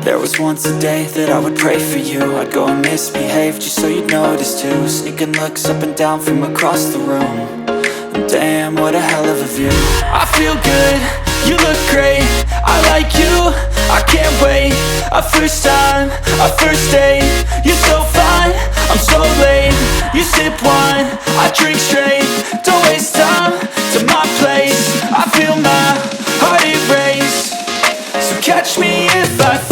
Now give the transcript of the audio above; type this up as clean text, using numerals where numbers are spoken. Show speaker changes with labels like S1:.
S1: There was once a day that I would pray for you. I'd go and misbehave just so you'd notice too. Sneaking looks up and down from across the room. And damn, what a hell of a view. I feel good, you look great, I like you, I can't wait. A first time, a first date. You're so fine, I'm so late. You sip wine, I drink straight. Don't waste time to my place. I feel my heart erase. So catch me if I